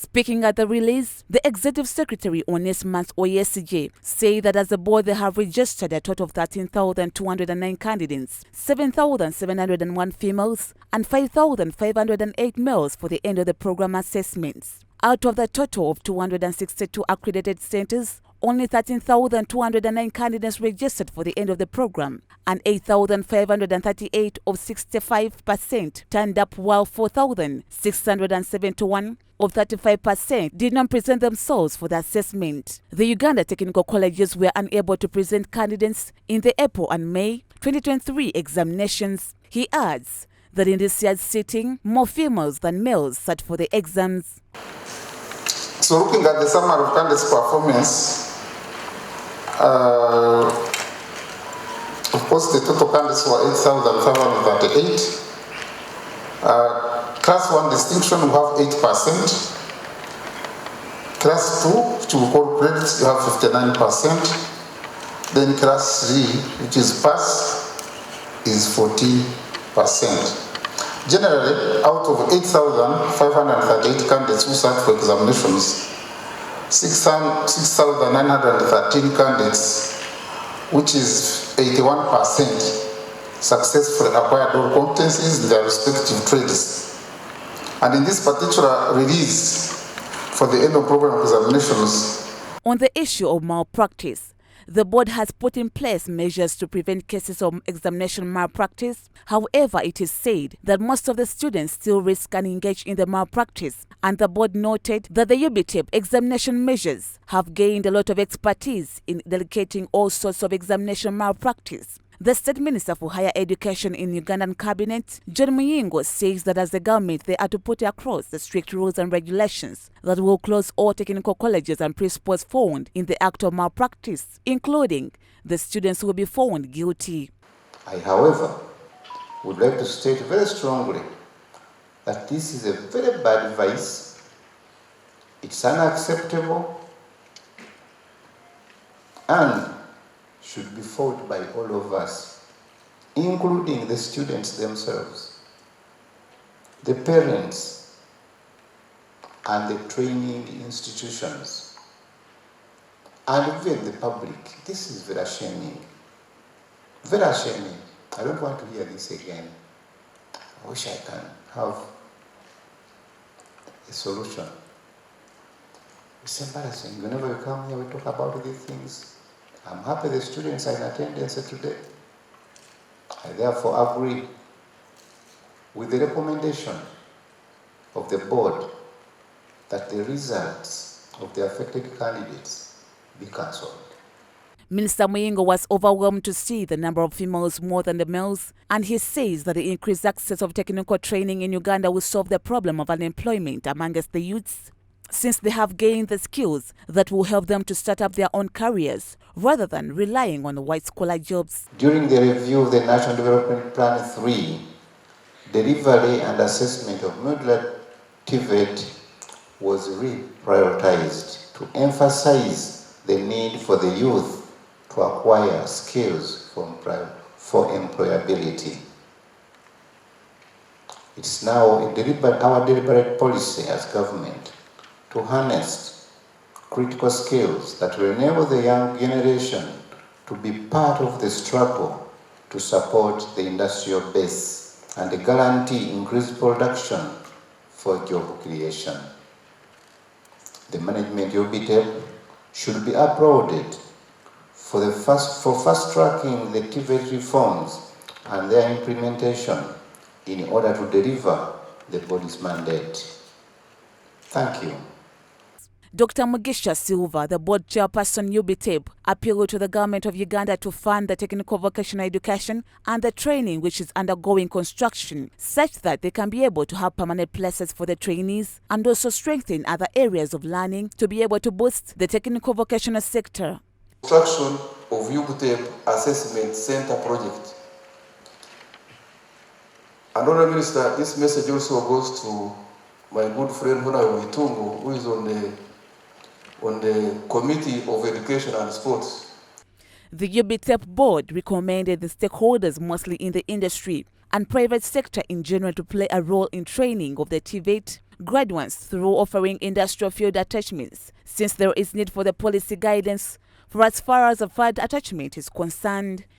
Speaking at the release, the Executive Secretary Onesmus Oyesije said that as a board they have registered a total of 13,209 candidates, 7,701 females and 5,508 males for the end of the program assessments. Out of the total of 262 accredited centers, only 13,209 candidates registered for the end of the program, and 8,538 of 65% turned up, while 4,671 of 35% did not present themselves for the assessment. The Uganda technical colleges were unable to present candidates in the April and May 2023 examinations. He adds that in this year's sitting, more females than males sat for the exams. So looking at the summary of candidates' performance, of course the total candidates were 8,538. Class 1 distinction we have 8%. Class 2, which we call credits, you have 59%. Then class 3, which is pass, is 14%. Generally, out of 8,538 candidates who sat for examinations, 6,913 candidates, which is 81%, successfully acquired all competencies in their respective trades. And in this particular release for the end of program examinations, on the issue of malpractice, the board has put in place measures to prevent cases of examination malpractice. However, it is said that most of the students still risk and engage in the malpractice, and the board noted that the UBTEB examination measures have gained a lot of expertise in delegating all sorts of examination malpractice. The State Minister for Higher Education in Ugandan Cabinet, John Muyingo, says that as the government they are to put across the strict rules and regulations that will close all technical colleges and principals found in the act of malpractice, including the students who will be found guilty. I, however, would like to state very strongly that this is a very bad vice. It's unacceptable and should be fought by all of us, including the students themselves, the parents, and the training institutions, and even the public. This is very shaming. Very shaming. I don't want to hear this again. I wish I can have a solution. It's embarrassing. Whenever we come here, we talk about these things. I'm happy the students are in attendance today. I therefore agree with the recommendation of the board that the results of the affected candidates be cancelled. Minister Muyingo was overwhelmed to see the number of females more than the males, and he says that the increased access of technical training in Uganda will solve the problem of unemployment amongst the youths, since they have gained the skills that will help them to start up their own careers rather than relying on white-collar jobs. During the review of the National Development Plan 3, delivery and assessment of modular TVET was reprioritized to emphasize the need for the youth to acquire skills for employability. It's now our deliberate policy as government to harness critical skills that will enable the young generation to be part of the struggle to support the industrial base and guarantee increased production for job creation. The management of UBTEB should be applauded for fast-tracking the TVET reforms and their implementation in order to deliver the body's mandate. Thank you. Dr. Mugisha Silva, the board chairperson UBTEB, appealed to the government of Uganda to fund the technical vocational education and the training which is undergoing construction, such that they can be able to have permanent places for the trainees and also strengthen other areas of learning to be able to boost the technical vocational sector. Construction of UBTEB Assessment Center project. And Honourable Minister, this message also goes to my good friend Honourable Itungu, who is on the Committee of Education and Sports. The UBTEB board recommended the stakeholders, mostly in the industry and private sector in general, to play a role in training of the TVET graduates through offering industrial field attachments, since there is need for the policy guidance for as far as a field attachment is concerned.